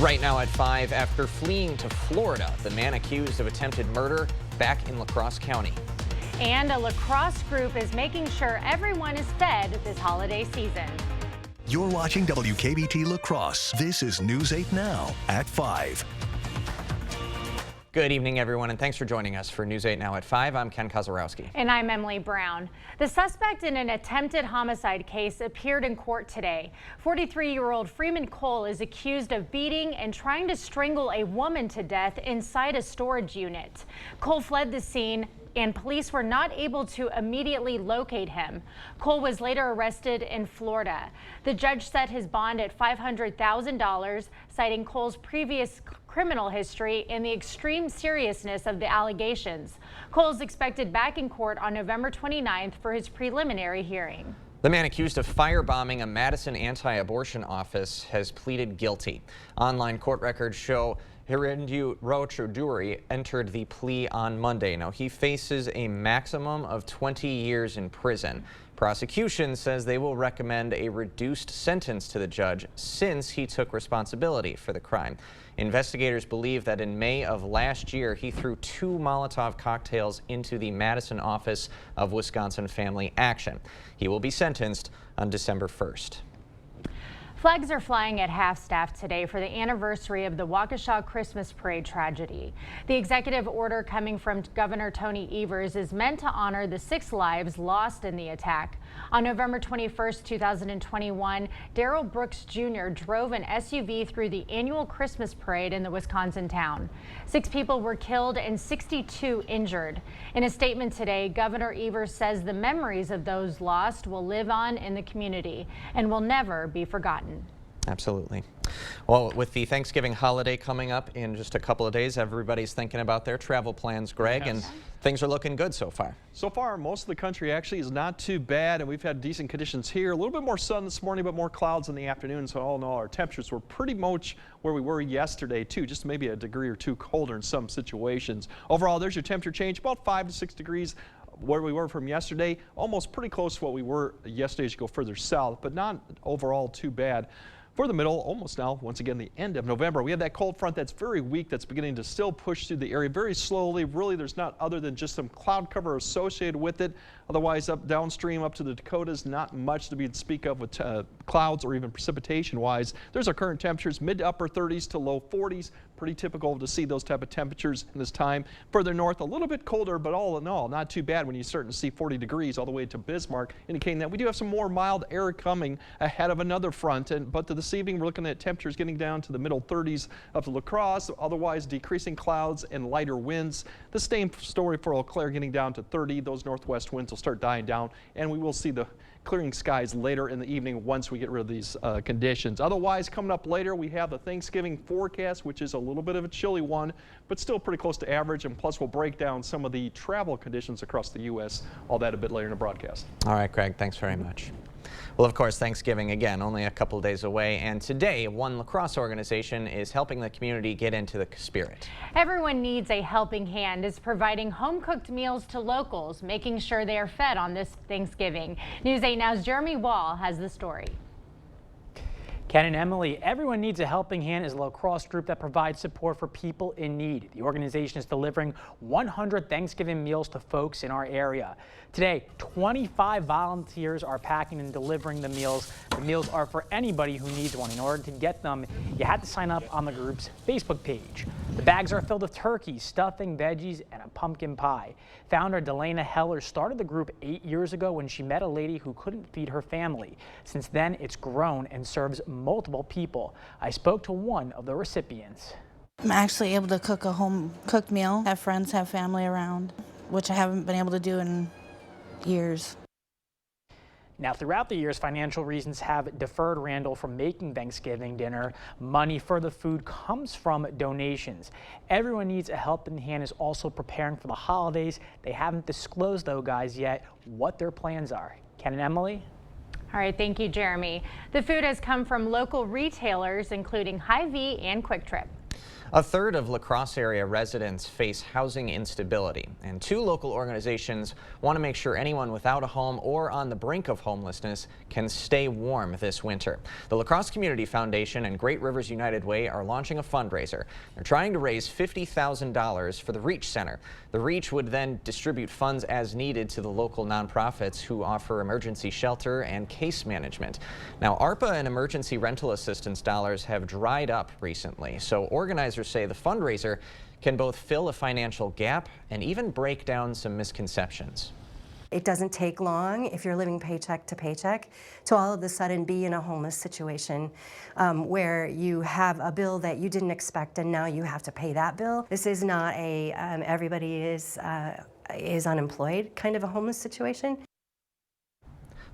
Right now at 5, after fleeing to Florida, the man accused of attempted murder back in La Crosse County. And a lacrosse group is making sure everyone is fed this holiday season. You're watching WKBT La Crosse. This is News 8 Now at 5. Good evening, everyone, and thanks for joining us for News 8 Now at 5. I'm Ken Kozarowski. And I'm Emily Brown. The suspect in an attempted homicide case appeared in court today. 43-year-old Freeman Cole is accused of beating and trying to strangle a woman to death inside a storage unit. Cole fled the scene, and police were not able to immediately locate him. Cole was later arrested in Florida. The judge set his bond at $500,000, citing Cole's previous criminal history and the extreme seriousness of the allegations. Cole is expected back in court on November 29th for his preliminary hearing. The man accused of firebombing a Madison anti-abortion office has pleaded guilty. Online court records show Hirendu Rochoduri entered the plea on Monday. Now, he faces a maximum of 20 years in prison. Prosecution says they will recommend a reduced sentence to the judge since he took responsibility for the crime. Investigators believe that in May of last year, he threw 2 Molotov cocktails into the Madison office of Wisconsin Family Action. He will be sentenced on December 1st. Flags are flying at half-staff today for the anniversary of the Waukesha Christmas Parade tragedy. The executive order coming from Governor Tony Evers is meant to honor the 6 lives lost in the attack. On November 21st, 2021, Darrell Brooks Jr. drove an SUV through the annual Christmas parade in the Wisconsin town. 6 people were killed and 62 injured. In a statement today, Governor Evers says the memories of those lost will live on in the community and will never be forgotten. Absolutely. Well, with the Thanksgiving holiday coming up in just a couple of days, everybody's thinking about their travel plans, Greg, and things are looking good so far. So far, most of the country actually is not too bad, and we've had decent conditions here. A little bit more sun this morning, but more clouds in the afternoon. So all in all, our temperatures were pretty much where we were yesterday, too, just maybe a degree or 2 colder in some situations. Overall, there's your temperature change, about 5 to 6 degrees. Where we were from yesterday, almost pretty close to what we were yesterday as you go further south, but not overall too bad. For the middle, almost now, once again, the end of November, we have that cold front that's very weak, that's beginning to still push through the area very slowly. Really, there's not other than just some cloud cover associated with it. Otherwise, up downstream up to the Dakotas, not much to speak of with clouds or even precipitation-wise. There's our current temperatures, mid to upper 30s to low 40s. Pretty typical to see those type of temperatures in this time. Further north, a little bit colder, but all in all, not too bad when you're starting to see 40 degrees all the way to Bismarck, indicating that we do have some more mild air coming ahead of another front. But to this evening, we're looking at temperatures getting down to the middle 30s up to La Crosse, otherwise decreasing clouds and lighter winds. The same story for Eau Claire, getting down to 30. Those northwest winds will start dying down, and we will see the clearing skies later in the evening once we get rid of these conditions. Otherwise, coming up later, we have the Thanksgiving forecast, which is a little bit of a chilly one, but still pretty close to average. And plus, we'll break down some of the travel conditions across the U.S. All that a bit later in the broadcast. All right, Craig, thanks very much. Well, of course, Thanksgiving, again, only a couple of days away, and today, one La Crosse organization is helping the community get into the spirit. Everyone Needs a Helping Hand is providing home-cooked meals to locals, making sure they are fed on this Thanksgiving. News 8 Now's Jeremy Wall has the story. Ken and Emily, Everyone Needs a Helping Hand is a La Crosse group that provides support for people in need. The organization is delivering 100 Thanksgiving meals to folks in our area. Today, 25 volunteers are packing and delivering the meals. The meals are for anybody who needs one. In order to get them, you have to sign up on the group's Facebook page. The bags are filled with turkey, stuffing, veggies, and a pumpkin pie. Founder Delana Heller started the group 8 years ago when she met a lady who couldn't feed her family. Since then, it's grown and serves multiple people. I spoke to one of the recipients. I'm actually able to cook a home-cooked meal, have friends, have family around, which I haven't been able to do in years. Now, throughout the years, financial reasons have deferred Randall from making Thanksgiving dinner. Money for the food comes from donations. Everyone Needs a Helping Hand is also preparing for the holidays. They haven't disclosed, though, guys, yet what their plans are. Ken and Emily? All right, thank you, Jeremy. The food has come from local retailers, including Hy-Vee and Quick Trip. A third of La Crosse area residents face housing instability, and 2 local organizations want to make sure anyone without a home or on the brink of homelessness can stay warm this winter. The La Crosse Community Foundation and Great Rivers United Way are launching a fundraiser. They're trying to raise $50,000 for the Reach Center. The Reach would then distribute funds as needed to the local nonprofits who offer emergency shelter and case management. Now, ARPA and emergency rental assistance dollars have dried up recently, so organizers say the fundraiser can both fill a financial gap and even break down some misconceptions. It doesn't take long if you're living paycheck to paycheck to all of a sudden be in a homeless situation where you have a bill that you didn't expect and now you have to pay that bill. This is not a everybody is unemployed kind of a homeless situation.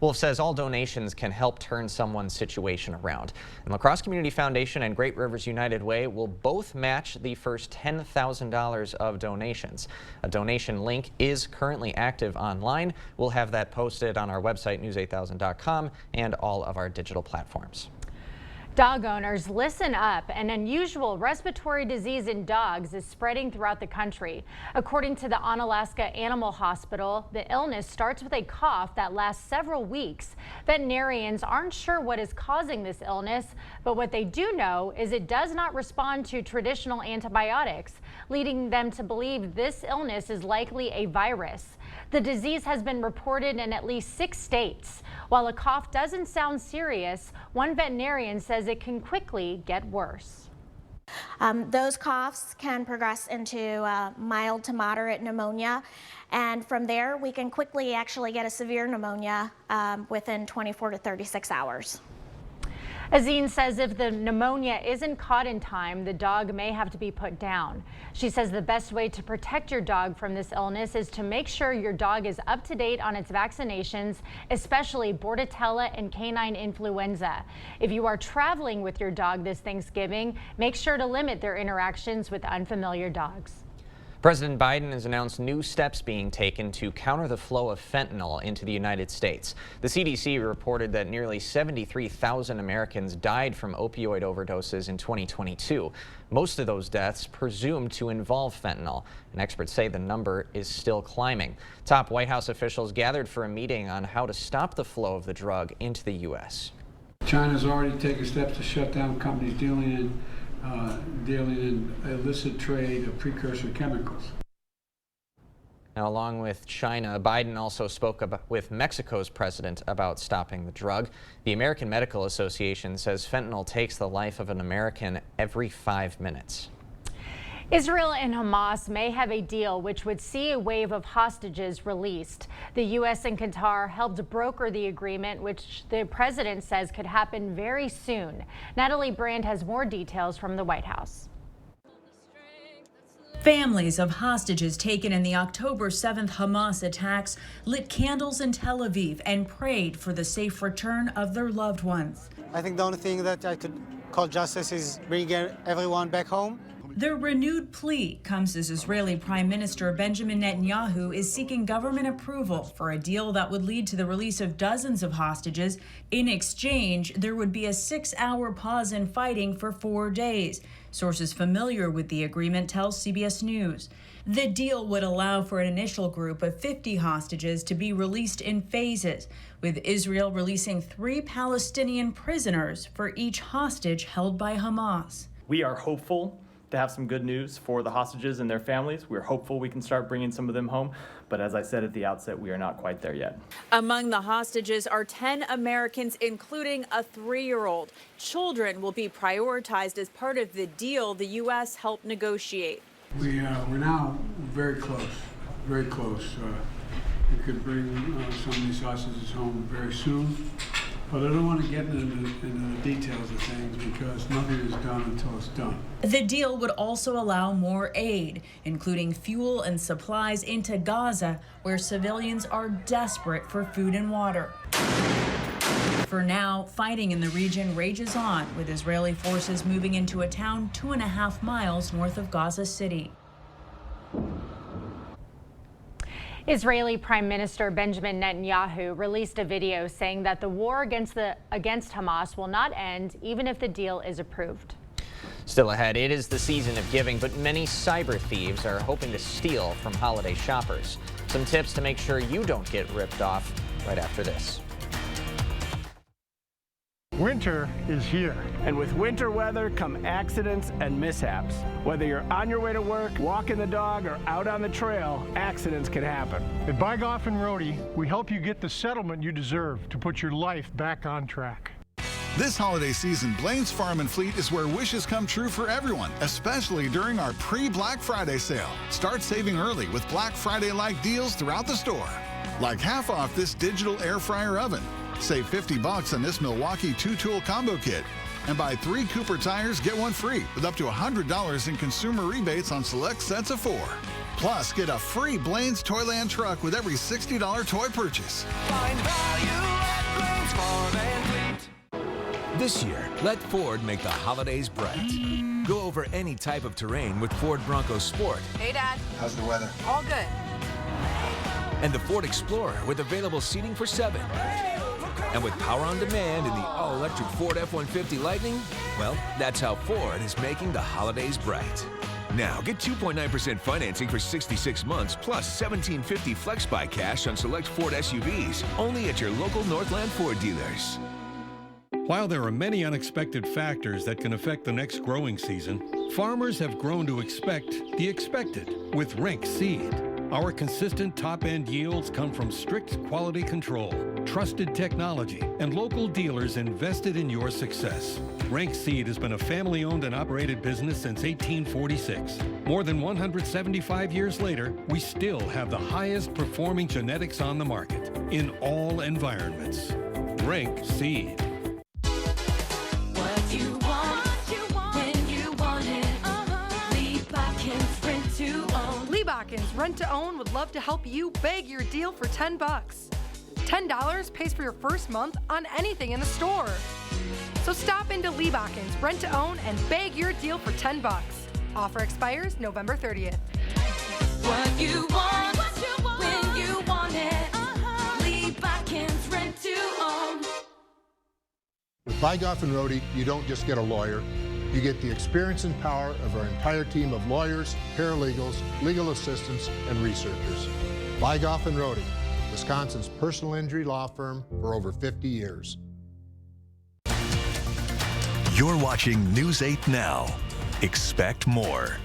Wolf says all donations can help turn someone's situation around. And La Crosse Community Foundation and Great Rivers United Way will both match the first $10,000 of donations. A donation link is currently active online. We'll have that posted on our website, news8000.com, and all of our digital platforms. Dog owners, listen up. An unusual respiratory disease in dogs is spreading throughout the country. According to the Onalaska Animal Hospital, the illness starts with a cough that lasts several weeks. Veterinarians aren't sure what is causing this illness, but what they do know is it does not respond to traditional antibiotics, leading them to believe this illness is likely a virus. The disease has been reported in at least 6 states. While a cough doesn't sound serious, one veterinarian says it can quickly get worse. Those coughs can progress into mild to moderate pneumonia, and from there we can quickly actually get a severe pneumonia within 24 to 36 hours. Azine says if the pneumonia isn't caught in time, the dog may have to be put down. She says the best way to protect your dog from this illness is to make sure your dog is up to date on its vaccinations, especially Bordetella and canine influenza. If you are traveling with your dog this Thanksgiving, make sure to limit their interactions with unfamiliar dogs. President Biden has announced new steps being taken to counter the flow of fentanyl into the United States. The CDC reported that nearly 73,000 Americans died from opioid overdoses in 2022. Most of those deaths presumed to involve fentanyl, and experts say the number is still climbing. Top White House officials gathered for a meeting on how to stop the flow of the drug into the U.S. China's already taken steps to shut down companies dealing in illicit trade of precursor chemicals. Now, along with China, Biden also spoke with Mexico's president about stopping the drug. The American Medical Association says fentanyl takes the life of an American every 5 minutes. Israel and Hamas may have a deal which would see a wave of hostages released. The U.S. and Qatar helped broker the agreement, which the president says could happen very soon. Natalie Brand has more details from the White House. Families of hostages taken in the October 7th Hamas attacks lit candles in Tel Aviv and prayed for the safe return of their loved ones. I think the only thing that I could call justice is bringing everyone back home. Their renewed plea comes as Israeli Prime Minister Benjamin Netanyahu is seeking government approval for a deal that would lead to the release of dozens of hostages. In exchange, there would be a 6-hour pause in fighting for 4 days. Sources familiar with the agreement tell CBS News. The deal would allow for an initial group of 50 hostages to be released in phases, with Israel releasing 3 Palestinian prisoners for each hostage held by Hamas. We are hopeful to have some good news for the hostages and their families. We're hopeful we can start bringing some of them home, but as I said at the outset, we are not quite there yet. Among the hostages are 10 Americans, including a 3-year-old. Children will be prioritized as part of the deal the U.S. helped negotiate. We're now very close, very close. We could bring some of these hostages home very soon. But I don't want to get into the details of things because nothing is done until it's done. The deal would also allow more aid, including fuel and supplies into Gaza, where civilians are desperate for food and water. For now, fighting in the region rages on, with Israeli forces moving into a town 2.5 miles north of Gaza City. Israeli Prime Minister Benjamin Netanyahu released a video saying that the war against Hamas will not end even if the deal is approved. Still ahead, it is the season of giving, but many cyber thieves are hoping to steal from holiday shoppers. Some tips to make sure you don't get ripped off right after this. Winter is here. And with winter weather come accidents and mishaps. Whether you're on your way to work, walking the dog, or out on the trail, accidents can happen. At Buy Golf and Roadie, we help you get the settlement you deserve to put your life back on track. This holiday season, Blaine's Farm and Fleet is where wishes come true for everyone, especially during our pre-Black Friday sale. Start saving early with Black Friday-like deals throughout the store. Like half off this digital air fryer oven. Save $50 on this Milwaukee 2-tool combo kit. And buy 3 Cooper tires, get 1 free with up to $100 in consumer rebates on select sets of 4. Plus, get a free Blaine's Toyland truck with every $60 toy purchase. Find value at Blaine's Farm and Fleet. This year, let Ford make the holidays bright. Go over any type of terrain with Ford Bronco Sport. Hey, Dad. How's the weather? All good. And the Ford Explorer with available seating for 7. And with power on demand in the all-electric Ford F-150 Lightning, well, that's how Ford is making the holidays bright. Now, get 2.9% financing for 66 months plus $1,750 FlexBuy cash on select Ford SUVs, only at your local Northland Ford dealers. While there are many unexpected factors that can affect the next growing season, farmers have grown to expect the expected with Rinck Seed. Our consistent top-end yields come from strict quality control, trusted technology, and local dealers invested in your success. Rinck Seed has been a family-owned and operated business since 1846. More than 175 years later, we still have the highest performing genetics on the market in all environments. Rinck Seed. What you want, when you want it. Lee Botkins Rent to Own. Lee Botkins Rent to Own would love to help you bag your deal for $10. $10 pays for your first month on anything in the store. So stop into Lee Botkins Rent to Own and bag your deal for $10. Offer expires November 30th. What you want, when you want it. Lee Botkins Rent to Own. With Buy Golf and Roadie, you don't just get a lawyer. You get the experience and power of our entire team of lawyers, paralegals, legal assistants, and researchers. Buy Golf and Roadie, Wisconsin's personal injury law firm for over 50 years. You're watching News 8 Now. Expect more.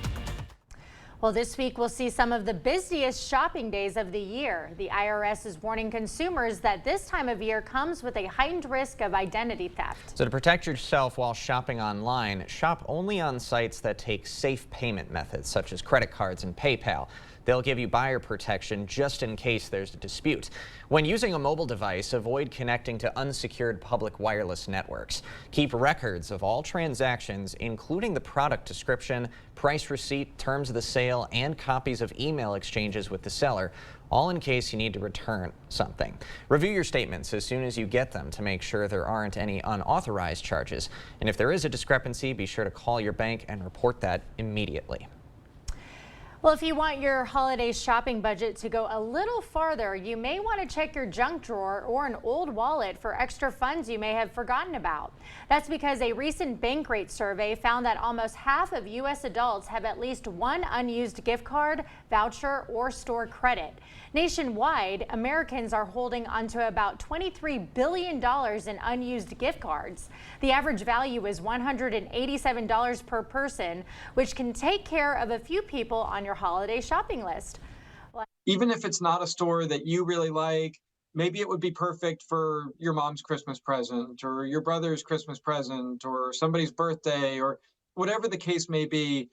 Well, this week we'll see some of the busiest shopping days of the year. The IRS is warning consumers that this time of year comes with a heightened risk of identity theft. So to protect yourself while shopping online, shop only on sites that take safe payment methods such as credit cards and PayPal. They'll give you buyer protection just in case there's a dispute. When using a mobile device, avoid connecting to unsecured public wireless networks. Keep records of all transactions, including the product description, price receipt, terms of the sale, and copies of email exchanges with the seller, all in case you need to return something. Review your statements as soon as you get them to make sure there aren't any unauthorized charges. And if there is a discrepancy, be sure to call your bank and report that immediately. Well, if you want your holiday shopping budget to go a little farther, you may want to check your junk drawer or an old wallet for extra funds you may have forgotten about. That's because a recent Bankrate survey found that almost half of U.S. adults have at least one unused gift card, voucher, or store credit. Nationwide, Americans are holding onto about $23 billion in unused gift cards. The average value is $187 per person, which can take care of a few people on your holiday shopping list. Even if it's not a store that you really like, maybe it would be perfect for your mom's Christmas present or your brother's Christmas present or somebody's birthday or whatever the case may be.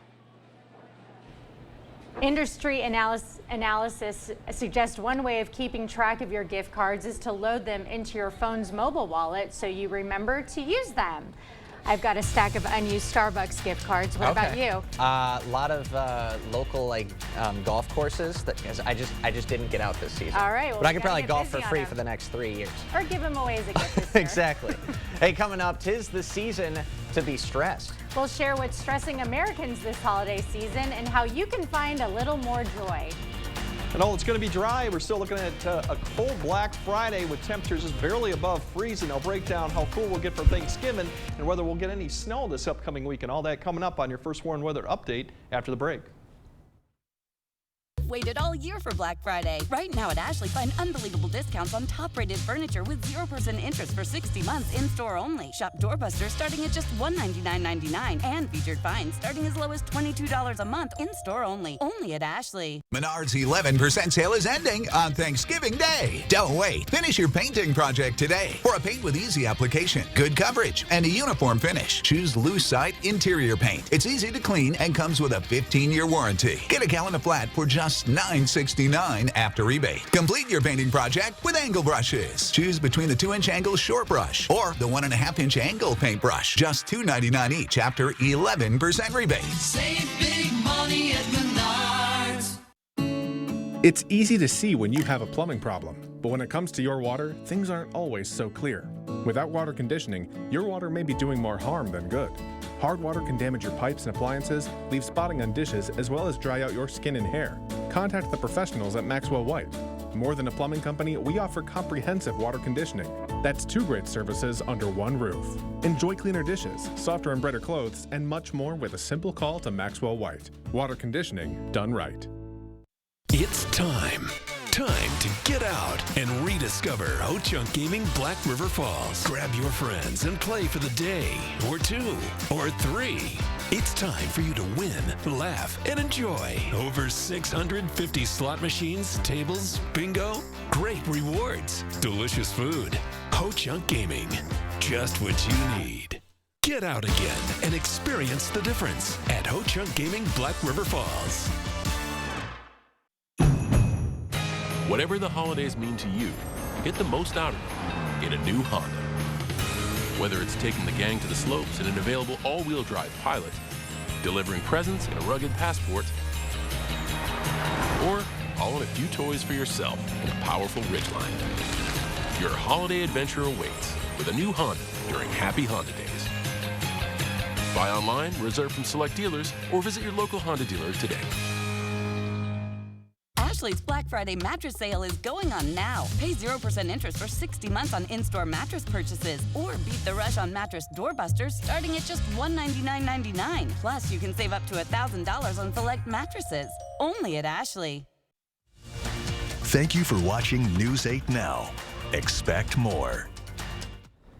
Industry analysis suggests one way of keeping track of your gift cards is to load them into your phone's mobile wallet so you remember to use them. I've got a stack of unused Starbucks gift cards. What about you? A lot of local golf courses that I just didn't get out this season. All right, well, but I could probably golf for free for the next 3 years. Or give them away as a gift this year. Exactly. Hey, coming up, 'tis the season to be stressed. We'll share what's stressing Americans this holiday season and how you can find a little more joy. And it's going to be dry. We're still looking at a cold Black Friday with temperatures just barely above freezing. I'll break down how cool we'll get for Thanksgiving and whether we'll get any snow this upcoming week, and all that coming up on your First Warn Weather Update after the break. Waited all year for Black Friday. Right now at Ashley, find unbelievable discounts on top-rated furniture with 0% interest for 60 months in-store only. Shop Doorbusters starting at just $199.99 and featured finds starting as low as $22 a month in-store only. Only at Ashley. Menards 11% sale is ending on Thanksgiving Day. Don't wait. Finish your painting project today for a paint with easy application, good coverage, and a uniform finish. Choose Lucite Interior Paint. It's easy to clean and comes with a 15-year warranty. Get a gallon of flat for just $9.69 after rebate. Complete your painting project with angle brushes. Choose between the 2-inch angle short brush or the 1.5-inch angle paintbrush. Just $2.99 each after 11% rebate. Save big money at Menards. It's easy to see when you have a plumbing problem, but when it comes to your water, things aren't always so clear. Without water conditioning, your water may be doing more harm than good. Hard water can damage your pipes and appliances, leave spotting on dishes, as well as dry out your skin and hair. Contact the professionals at Maxwell White. More than a plumbing company, we offer comprehensive water conditioning. That's 2 great services under one roof. Enjoy cleaner dishes, softer and brighter clothes, and much more with a simple call to Maxwell White. Water conditioning done right. It's time to get out and rediscover Ho-Chunk Gaming Black River Falls. Grab your friends and play for the day, or 2, or 3. It's time for you to win, laugh, and enjoy. Over 650 slot machines, tables, bingo, great rewards, delicious food. Ho-Chunk Gaming, just what you need. Get out again and experience the difference at Ho-Chunk Gaming Black River Falls. Whatever the holidays mean to you, get the most out of it in a new Honda. Whether it's taking the gang to the slopes in an available all-wheel drive Pilot, delivering presents in a rugged Passport, or hauling a few toys for yourself in a powerful Ridgeline. Your holiday adventure awaits with a new Honda during Happy Honda Days. Buy online, reserve from select dealers, or visit your local Honda dealer today. Ashley's Black Friday mattress sale is going on now. Pay 0% interest for 60 months on in-store mattress purchases, or beat the rush on mattress doorbusters starting at just $199.99. Plus, you can save up to $1,000 on select mattresses. Only at Ashley. Thank you for watching News 8 Now. Expect more.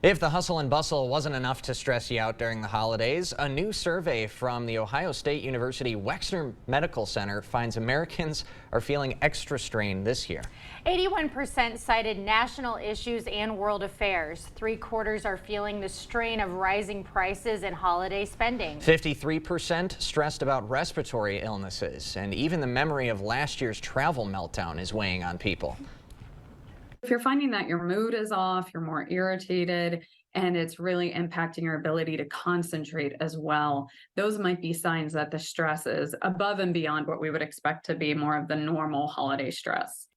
If the hustle and bustle wasn't enough to stress you out during the holidays, a new survey from the Ohio State University Wexner Medical Center finds Americans are feeling extra strain this year. 81% cited national issues and world affairs. 3/4 are feeling the strain of rising prices and holiday spending. 53% stressed about respiratory illnesses, and even the memory of last year's travel meltdown is weighing on people. If you're finding that your mood is off, you're more irritated, and it's really impacting your ability to concentrate as well, those might be signs that the stress is above and beyond what we would expect to be more of the normal holiday stress.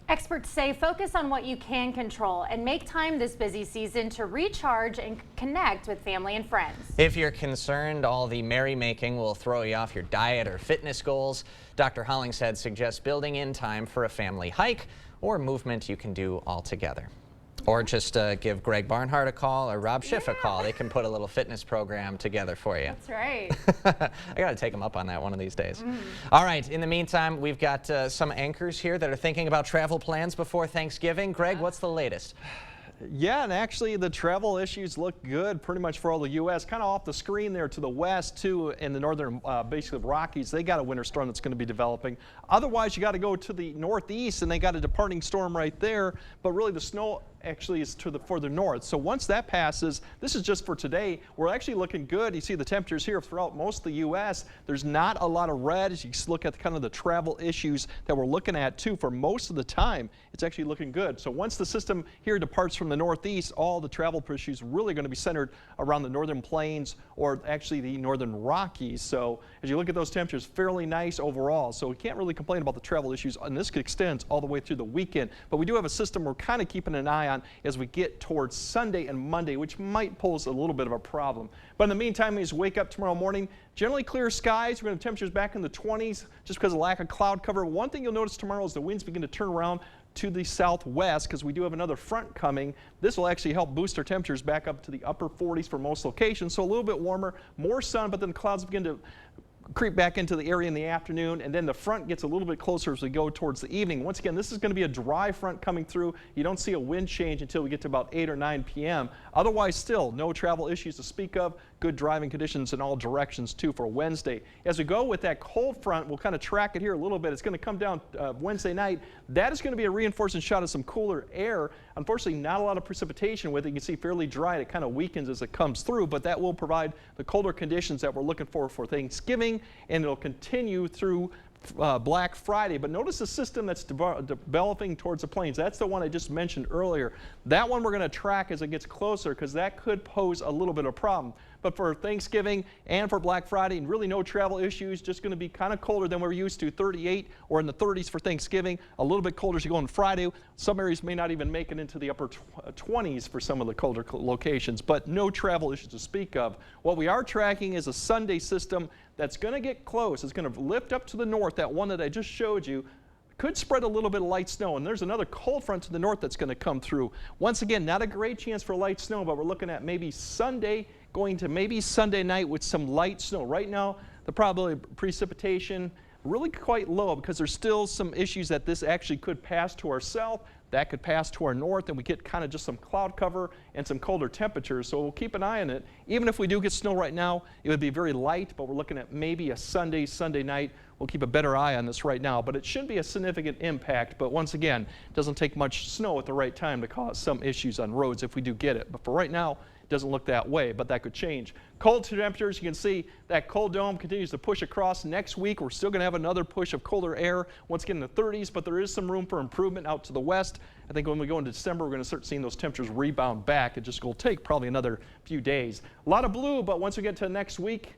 Experts say focus on what you can control and make time this busy season to recharge and connect with family and friends. If you're concerned all the merrymaking will throw you off your diet or fitness goals, Dr. Hollingshead suggests building in time for a family hike or movement you can do all together. Or just give Greg Barnhart a call or Rob Schiff a call. They can put a little fitness program together for you. That's right. I got to take them up on that one of these days. All right, in the meantime, we've got some anchors here that are thinking about travel plans before Thanksgiving. Greg, what's the latest? Yeah, and actually the travel issues look good pretty much for all the U.S. Kind of off the screen there to the west, too, in the northern, basically Rockies. They got a winter storm that's going to be developing. Otherwise, you got to go to the northeast, and they got a departing storm right there. But really, the snow actually is to the further north. So once that passes, this is just for today. We're actually looking good. You see the temperatures here throughout most of the U.S. There's not a lot of red as you look at kind of the travel issues that we're looking at, too. For most of the time, it's actually looking good. So once the system here departs from the northeast, all the travel issues really going to be centered around the northern plains or actually the northern Rockies. So as you look at those temperatures, fairly nice overall. So we can't really complain about the travel issues, and this extends all the way through the weekend. But we do have a system we're kind of keeping an eye on as we get towards Sunday and Monday, which might pose a little bit of a problem. But in the meantime, as we wake up tomorrow morning, generally clear skies. We're going to have temperatures back in the 20s just because of lack of cloud cover. One thing you'll notice tomorrow is the winds begin to turn around to the southwest because we do have another front coming. This will actually help boost our temperatures back up to the upper 40s for most locations. So a little bit warmer, more sun, but then the clouds begin to creep back into the area in the afternoon, and then the front gets a little bit closer as we go towards the evening. Once again, this is going to be a dry front coming through. You don't see a wind change until we get to about 8 or 9 p.m. Otherwise, still no travel issues to speak of. Good driving conditions in all directions too for Wednesday. As we go with that cold front, we'll kind of track it here a little bit. It's going to come down Wednesday night. That is going to be a reinforcing shot of some cooler air. Unfortunately, not a lot of precipitation with it. You can see fairly dry. It kind of weakens as it comes through, but that will provide the colder conditions that we're looking for Thanksgiving, and it'll continue through Black Friday. But notice the system that's developing towards the plains. That's the one I just mentioned earlier. That one we're going to track as it gets closer because that could pose a little bit of a problem. But for Thanksgiving and for Black Friday, and really no travel issues, just going to be kind of colder than we're used to, 38 or in the 30s for Thanksgiving, a little bit colder as you go on Friday. Some areas may not even make it into the upper 20s for some of the colder locations, but no travel issues to speak of. What we are tracking is a Sunday system that's going to get close. It's going to lift up to the north, that one that I just showed you. Could spread a little bit of light snow, and there's another cold front to the north that's going to come through. Once again, not a great chance for light snow, but we're looking at maybe Sunday going to maybe Sunday night with some light snow. Right now, the probability of precipitation really quite low because there's still some issues that this actually could pass to our south. That could pass to our north, and we get kind of just some cloud cover and some colder temperatures. So we'll keep an eye on it. Even if we do get snow right now, it would be very light, but we're looking at maybe a Sunday night. We'll keep a better eye on this right now, but it shouldn't be a significant impact. But once again, it doesn't take much snow at the right time to cause some issues on roads if we do get it. But for right now, it doesn't look that way, but that could change. Cold temperatures, you can see that cold dome continues to push across. Next week, we're still going to have another push of colder air, once again in the 30s, but there is some room for improvement out to the west. I think when we go into December, we're going to start seeing those temperatures rebound back. It just will take probably another few days. A lot of blue, but once we get to next week,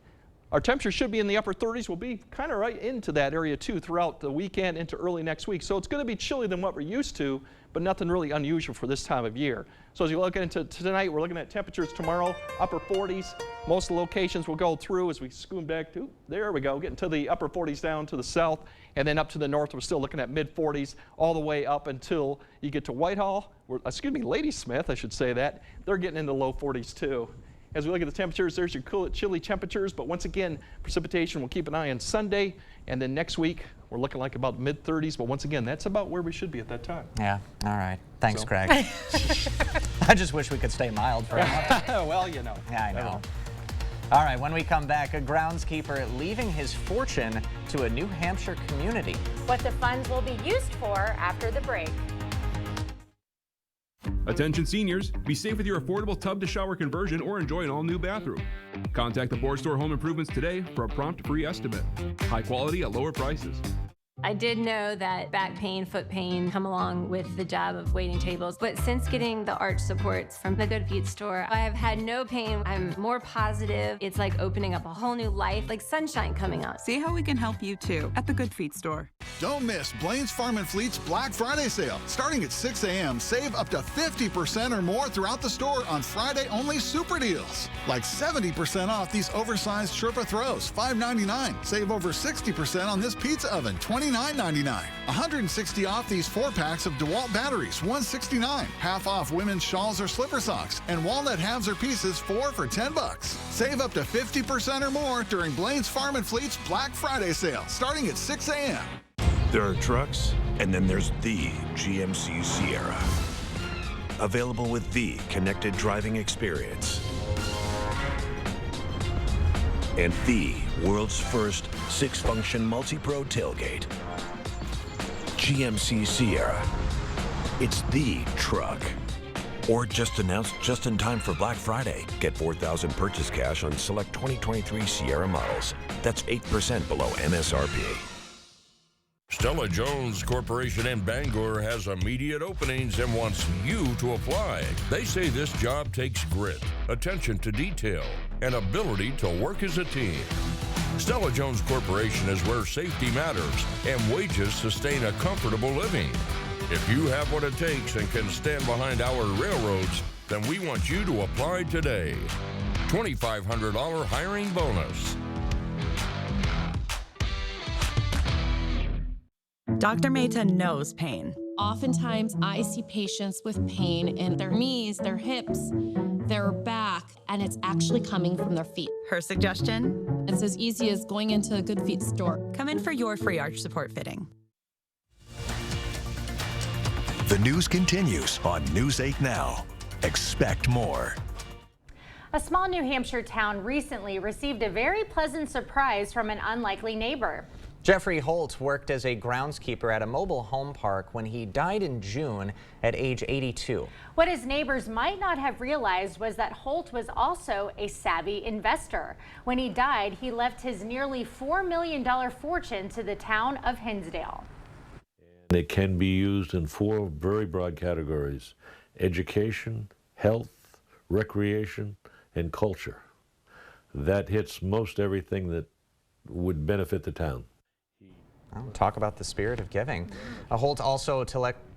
our temperature should be in the upper 30s. We'll be kind of right into that area too throughout the weekend into early next week. So it's going to be chillier than what we're used to, but nothing really unusual for this time of year. So as you look into tonight, we're looking at temperatures tomorrow, upper 40s. Most of the locations will go through as we scoot back to, there we go, getting to the upper 40s down to the south, and then up to the north, we're still looking at mid 40s all the way up until you get to Whitehall, Ladysmith, I should say that. They're getting into low 40s too. As we look at the temperatures, there's your cool, chilly temperatures, but once again, precipitation, we'll keep an eye on Sunday, and then next week, we're looking like about mid 30s, but once again, that's about where we should be at that time. Yeah, all right. Thanks, Craig. I just wish we could stay mild for a month. Well, you know. Yeah, I know. All right, when we come back, a groundskeeper leaving his fortune to a New Hampshire community. What the funds will be used for after the break. Attention seniors, be safe with your affordable tub-to-shower conversion or enjoy an all-new bathroom. Contact the Board Store Home Improvements today for a prompt free estimate. High quality at lower prices. I did know that back pain, foot pain come along with the job of waiting tables, but since getting the arch supports from the Good Feet store, I have had no pain. I'm more positive. It's like opening up a whole new life, like sunshine coming out. See how we can help you too at the Good Feet store. Don't miss Blaine's Farm and Fleet's Black Friday sale. Starting at 6 a.m., save up to 50% or more throughout the store on Friday-only super deals. Like 70% off these oversized Sherpa throws, $5.99. Save over 60% on this pizza oven, $29.99. $160 off these 4-packs of DeWalt batteries, $169. Half off women's shawls or slipper socks, and walnut halves or pieces, 4 for $10. Save up to 50% or more during Blaine's Farm and Fleet's Black Friday sale, starting at 6 a.m. There are trucks, and then there's the GMC Sierra. Available with the connected driving experience. And the world's first 6-function multi-pro tailgate. GMC Sierra. It's the truck. Or just announced just in time for Black Friday. Get $4,000 purchase cash on select 2023 Sierra models. That's 8% below MSRP. Stella-Jones Corporation in Bangor has immediate openings and wants you to apply. They say this job takes grit, attention to detail, and ability to work as a team. Stella-Jones Corporation is where safety matters and wages sustain a comfortable living. If you have what it takes and can stand behind our railroads, then we want you to apply today. $2,500 hiring bonus. Dr. Mehta knows pain. Oftentimes, I see patients with pain in their knees, their hips, their back, and it's actually coming from their feet. Her suggestion? It's as easy as going into a Good Feet store. Come in for your free arch support fitting. The news continues on News 8 Now. Expect more. A small New Hampshire town recently received a very pleasant surprise from an unlikely neighbor. Jeffrey Holt worked as a groundskeeper at a mobile home park when he died in June at age 82. What his neighbors might not have realized was that Holt was also a savvy investor. When he died, he left his nearly $4 million fortune to the town of Hinsdale. It can be used in 4 very broad categories: education, health, recreation, and culture. That hits most everything that would benefit the town. Talk about the spirit of giving. Holt also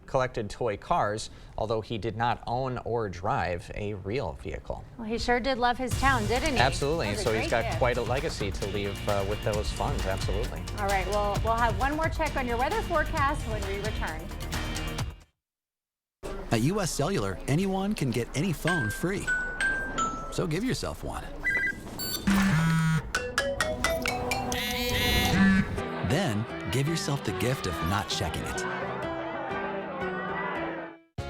collected toy cars, although he did not own or drive a real vehicle. Well, he sure did love his town, didn't he? Absolutely. So he's got quite a legacy to leave with those funds. Absolutely. All right. Well, we'll have one more check on your weather forecast when we return. At US Cellular, anyone can get any phone free. So give yourself one. Then, give yourself the gift of not checking it.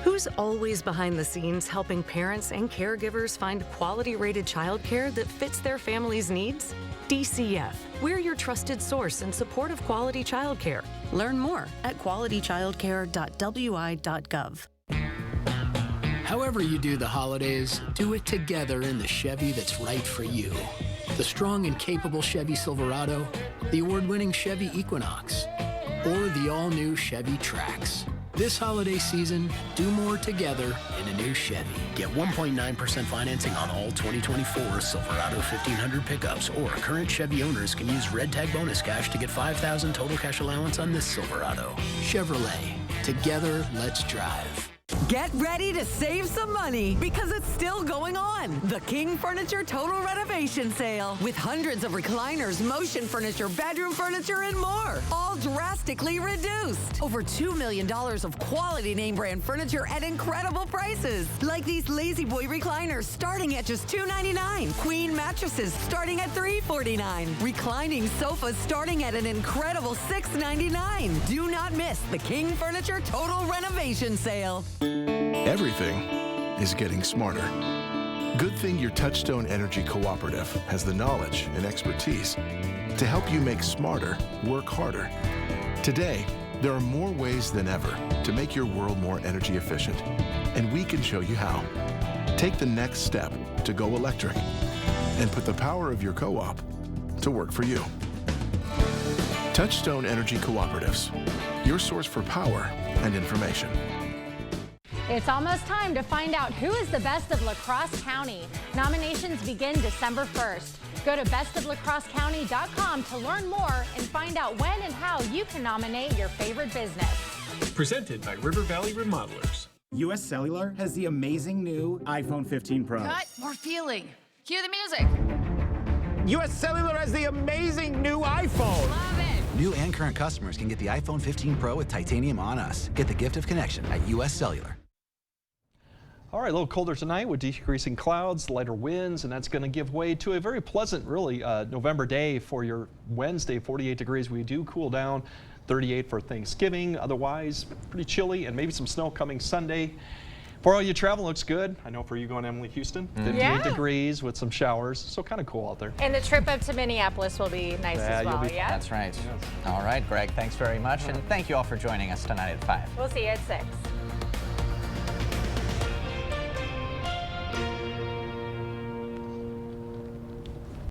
Who's always behind the scenes helping parents and caregivers find quality-rated childcare that fits their family's needs? DCF. We're your trusted source in support of quality childcare. Learn more at qualitychildcare.wi.gov. However you do the holidays, do it together in the Chevy that's right for you. The strong and capable Chevy Silverado, the award-winning Chevy Equinox, or the all-new Chevy Trax. This holiday season, do more together in a new Chevy. Get 1.9% financing on all 2024 Silverado 1500 pickups, or current Chevy owners can use Red Tag bonus cash to get $5,000 total cash allowance on this Silverado. Chevrolet. Together, let's drive. Get ready to save some money because it's still going on. The King Furniture Total Renovation Sale with hundreds of recliners, motion furniture, bedroom furniture, and more. All drastically reduced. Over $2 million of quality name brand furniture at incredible prices. Like these Lazy Boy recliners starting at just $299. Queen mattresses starting at $349. Reclining sofas starting at an incredible $699. Do not miss the King Furniture Total Renovation Sale. Everything is getting smarter. Good thing your Touchstone Energy Cooperative has the knowledge and expertise to help you make smarter work harder. Today, there are more ways than ever to make your world more energy efficient, and we can show you how. Take the next step to go electric and put the power of your co-op to work for you. Touchstone Energy Cooperatives, your source for power and information. It's almost time to find out who is the best of La Crosse County. Nominations begin December 1st. Go to bestoflacrossecounty.com to learn more and find out when and how you can nominate your favorite business. Presented by River Valley Remodelers. US Cellular has the amazing new iPhone 15 Pro. Cut, more feeling. Cue the music. US Cellular has the amazing new iPhone. Love it. New and current customers can get the iPhone 15 Pro with titanium on us. Get the gift of connection at US Cellular. All right, a little colder tonight with decreasing clouds, lighter winds, and that's going to give way to a very pleasant, really, November day for your Wednesday, 48 degrees. We do cool down, 38 for Thanksgiving. Otherwise, pretty chilly and maybe some snow coming Sunday. For all you travel, looks good. I know for you going to Emily, Houston, 58 degrees with some showers, so kind of cool out there. And the trip up to Minneapolis will be nice as well, yeah? That's right. All right, Greg, thanks very much, and thank you all for joining us tonight at 5. We'll see you at 6.